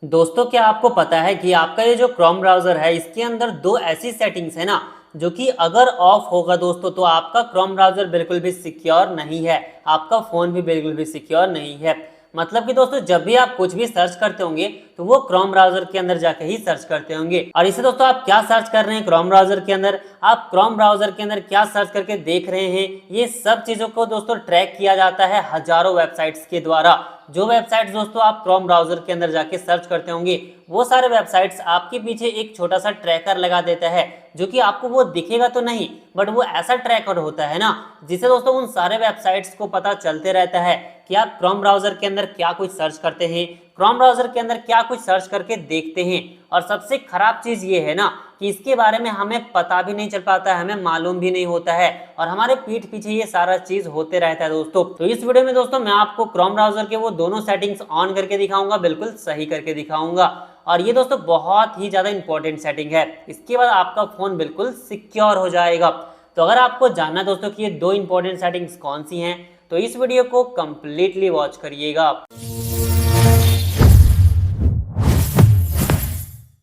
दोस्तों क्या आपको पता है कि आपका ये जो क्रोम ब्राउज़र है इसके अंदर दो ऐसी सेटिंग्स है ना जो कि अगर ऑफ होगा दोस्तों तो आपका क्रोम ब्राउज़र बिल्कुल भी सिक्योर नहीं है, आपका फ़ोन भी बिल्कुल भी सिक्योर नहीं है। मतलब कि दोस्तों जब भी आप कुछ भी सर्च करते होंगे तो वो क्रोम ब्राउज़र के अंदर जाके ही सर्च करते होंगे। और इसे दोस्तों आप क्या सर्च कर रहे हैं क्रोम ब्राउज़र के अंदर, आप क्रोम ब्राउज़र के अंदर क्या सर्च करके देख रहे हैं, ये सब चीज़ों को दोस्तों ट्रैक किया जाता है हज़ारों वेबसाइट्स के द्वारा। जो वेबसाइट्स दोस्तों आप क्रोम ब्राउज़र के अंदर जाके सर्च करते होंगे वो सारे वेबसाइट्स आपके पीछे एक छोटा सा ट्रैकर लगा देता है जो कि आपको वो दिखेगा तो नहीं बट वो ऐसा ट्रैकर होता है ना जिससे दोस्तों उन सारे वेबसाइट्स को पता चलते रहता है कि आप क्रोम ब्राउज़र के अंदर क्या कुछ सर्च करते हैं, क्रोम ब्राउज़र के अंदर क्या कुछ सर्च करके देखते हैं। और सबसे खराब चीज़ ये है ना कि इसके बारे में हमें पता भी नहीं चल पाता है, हमें मालूम भी नहीं होता है और हमारे पीठ पीछे ये सारा चीज़ होते रहता है दोस्तों। तो इस वीडियो में दोस्तों मैं आपको क्रोम ब्राउज़र के वो दोनों सेटिंग्स ऑन करके दिखाऊंगा, बिल्कुल सही करके दिखाऊंगा। और ये दोस्तों बहुत ही ज़्यादा इंपॉर्टेंट सेटिंग है, इसके बाद आपका फ़ोन बिल्कुल सिक्योर हो जाएगा। तो अगर आपको जानना है दोस्तों कि ये दो इंपॉर्टेंट सेटिंग्स कौन सी हैं तो इस वीडियो को कंप्लीटली वॉच करिएगा।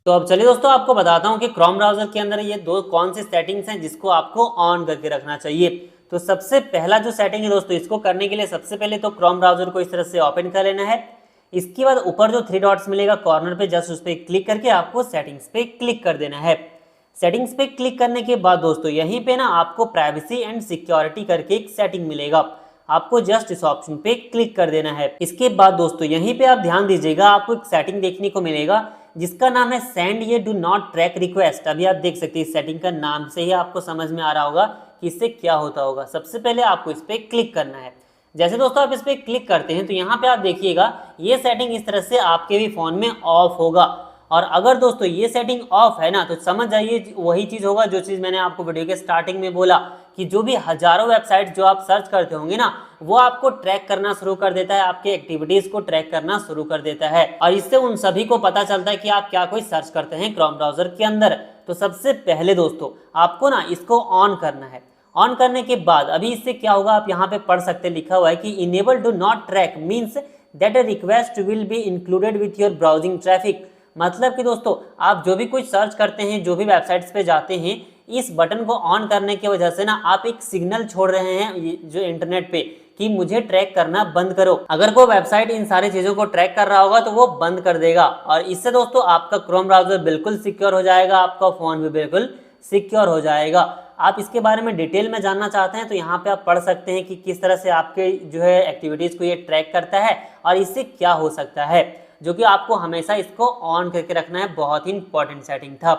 तो अब चलिए दोस्तों आपको बताता हूं कि क्रोम ब्राउज़र के अंदर ये दो कौन सी सेटिंग्स हैं जिसको आपको ऑन करके रखना चाहिए। तो सबसे पहला जो सेटिंग है दोस्तों, इसको करने के लिए सबसे पहले तो क्रोम ब्राउज़र को इस तरह से ओपन कर लेना है। इसके बाद ऊपर जो थ्री डॉट्स मिलेगा कॉर्नर पे, जस्ट उस पर क्लिक करके आपको सेटिंग्स पे क्लिक कर देना है। सेटिंग्स पे क्लिक करने के बाद दोस्तों यहीं पे ना आपको प्राइवेसी एंड सिक्योरिटी करके एक सेटिंग मिलेगा, आपको जस्ट इस ऑप्शन पे क्लिक कर देना है। इसके बाद दोस्तों यहीं पे आप ध्यान दीजिएगा, आपको एक सेटिंग देखने को मिलेगा जिसका नाम है सेंड ये डू नॉट ट्रैक रिक्वेस्ट। अभी आप देख सकते हैं इस सेटिंग का नाम से ही आपको समझ में आ रहा होगा कि इससे क्या होता होगा। सबसे पहले आपको इस पर क्लिक करना है। जैसे दोस्तों आप इस पर क्लिक करते हैं तो यहाँ पे आप देखिएगा ये सेटिंग इस तरह से आपके भी फोन में ऑफ होगा। और अगर दोस्तों ये सेटिंग ऑफ है ना तो समझ जाइए वही चीज़ होगा जो चीज़ मैंने आपको वीडियो के स्टार्टिंग में बोला कि जो भी हजारों वेबसाइट जो आप सर्च करते होंगे ना वो आपको ट्रैक करना शुरू कर देता है, आपके एक्टिविटीज को ट्रैक करना शुरू कर देता है और इससे उन सभी को पता चलता है कि आप क्या कोई सर्च करते हैं क्रोम ब्राउज़र के अंदर। तो सबसे पहले दोस्तों आपको ना इसको ऑन करना है। ऑन करने के बाद अभी इससे क्या होगा आप यहाँ पे पढ़ सकते, लिखा हुआ है कि enable do not track means that a request will be included with your browsing traffic. मतलब कि दोस्तों आप जो भी कुछ सर्च करते हैं, जो भी वेबसाइट्स पे जाते हैं, इस बटन को ऑन करने की वजह से ना आप एक सिग्नल छोड़ रहे हैं जो इंटरनेट पे कि मुझे ट्रैक करना बंद करो। अगर कोई वेबसाइट इन सारी चीज़ों को ट्रैक कर रहा होगा तो वो बंद कर देगा और इससे दोस्तों आपका क्रोम ब्राउज़र बिल्कुल सिक्योर हो जाएगा, आपका फ़ोन भी बिल्कुल सिक्योर हो जाएगा। आप इसके बारे में डिटेल में जानना चाहते हैं तो यहाँ पे आप पढ़ सकते हैं कि किस तरह से आपके जो है एक्टिविटीज़ को ये ट्रैक करता है और इससे क्या हो सकता है, जो कि आपको हमेशा इसको ऑन करके रखना है। बहुत ही इंपॉर्टेंट सेटिंग था।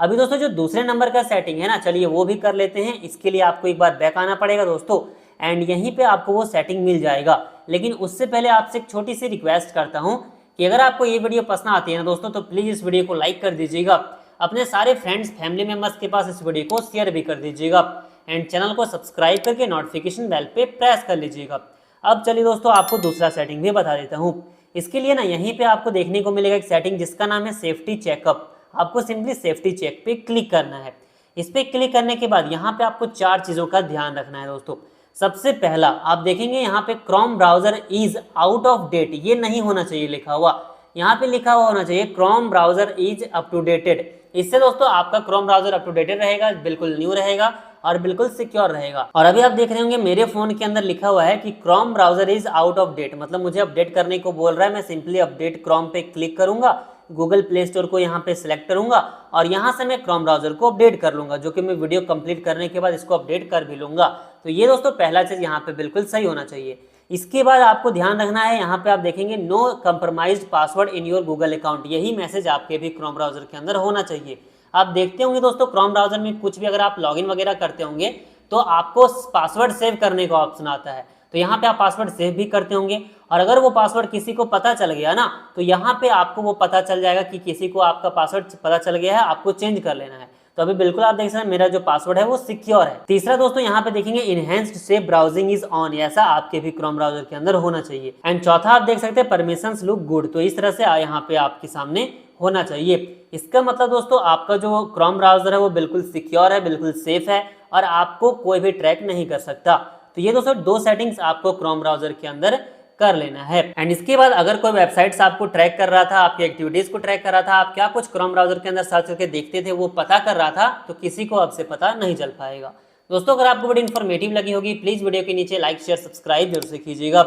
अभी दोस्तों जो दूसरे नंबर का सेटिंग है ना, चलिए वो भी कर लेते हैं। इसके लिए आपको एक बार बैक आना पड़ेगा दोस्तों एंड यहीं पे आपको वो सेटिंग मिल जाएगा। लेकिन उससे पहले आपसे एक छोटी सी रिक्वेस्ट करता हूँ कि अगर आपको ये वीडियो पसंद आती है ना दोस्तों तो प्लीज़ इस वीडियो को लाइक कर दीजिएगा, अपने सारे फ्रेंड्स फैमिली मेम्बर्स के पास इस वीडियो को शेयर भी कर दीजिएगा एंड चैनल को सब्सक्राइब करके नोटिफिकेशन बेल पे प्रेस कर लीजिएगा। अब चलिए दोस्तों आपको दूसरा सेटिंग भी बता देता हूँ। इसके लिए ना यहीं पे आपको देखने को मिलेगा एक सेटिंग जिसका नाम है सेफ्टी चेकअप। आपको सिंपली सेफ्टी चेक पे क्लिक करना है। इस पे क्लिक करने के बाद यहाँ पे आपको चार चीज़ों का ध्यान रखना है दोस्तों। सबसे पहला आप देखेंगे यहाँ पे Chrome browser is out of date, ये नहीं होना चाहिए लिखा हुआ, यहाँ पे लिखा हुआ होना चाहिए Chrome browser is up to dated. इससे दोस्तों आपका Chrome browser up to dated रहेगा, बिल्कुल न्यू रहेगा और बिल्कुल सिक्योर रहेगा। और अभी आप देख रहे होंगे मेरे फोन के अंदर लिखा हुआ है कि Chrome browser is out of date, मतलब मुझे अपडेट करने को बोल रहा है। मैं सिंपली अपडेट क्रोम पे क्लिक करूंगा, गूगल प्ले स्टोर को यहाँ पे सिलेक्ट करूंगा और यहाँ से मैं क्रोम ब्राउज़र को अपडेट कर लूंगा, जो कि मैं वीडियो कंप्लीट करने के बाद इसको अपडेट कर भी लूंगा। तो ये दोस्तों पहला चीज़ यहाँ पे बिल्कुल सही होना चाहिए। इसके बाद आपको ध्यान रखना है, यहाँ पे आप देखेंगे no compromised password in your Google account, यही मैसेज आपके भी क्रोम ब्राउज़र के अंदर होना चाहिए। आप देखते होंगे दोस्तों क्रोम ब्राउज़र में कुछ भी अगर आप लॉगिन वगैरह करते होंगे तो आपको पासवर्ड सेव करने का ऑप्शन आता है, तो यहाँ पे आप पासवर्ड सेव भी करते होंगे और अगर वो पासवर्ड किसी को पता चल गया ना तो यहाँ पे आपको वो पता चल जाएगा कि किसी को आपका पासवर्ड पता चल गया है, आपको चेंज कर लेना है। तो अभी बिल्कुल आप देख सकते हैं मेरा जो पासवर्ड है वो सिक्योर है। तीसरा दोस्तों यहाँ पे देखेंगे enhanced safe browsing is on, ऐसा आपके भी क्रोम ब्राउज़र के अंदर होना चाहिए। एंड चौथा आप देख सकते हैं परमिशंस लुक गुड, तो इस तरह से यहाँ पे आपके सामने होना चाहिए। इसका मतलब दोस्तों आपका जो क्रोम ब्राउज़र है वो बिल्कुल सिक्योर है, बिल्कुल सेफ है और आपको कोई भी ट्रैक नहीं कर सकता। तो ये दोस्तों दो सेटिंग्स आपको क्रोम ब्राउज़र के अंदर कर लेना है। एंड इसके बाद अगर कोई वेबसाइट्स आपको ट्रैक कर रहा था, आपकी एक्टिविटीज को ट्रैक कर रहा था, आप क्या कुछ क्रोम ब्राउजर के अंदर सर्च करके देखते थे वो पता कर रहा था, तो किसी को आपसे पता नहीं चल पाएगा। दोस्तों अगर आपको वीडियो इन्फॉर्मेटिव लगी होगी प्लीज वीडियो के नीचे लाइक शेयर सब्सक्राइब जरूर से कीजिएगा।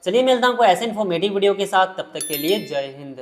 चलिए मिलता हूं कोई ऐसे इन्फॉर्मेटिव वीडियो के साथ, तब तक के लिए जय हिंद।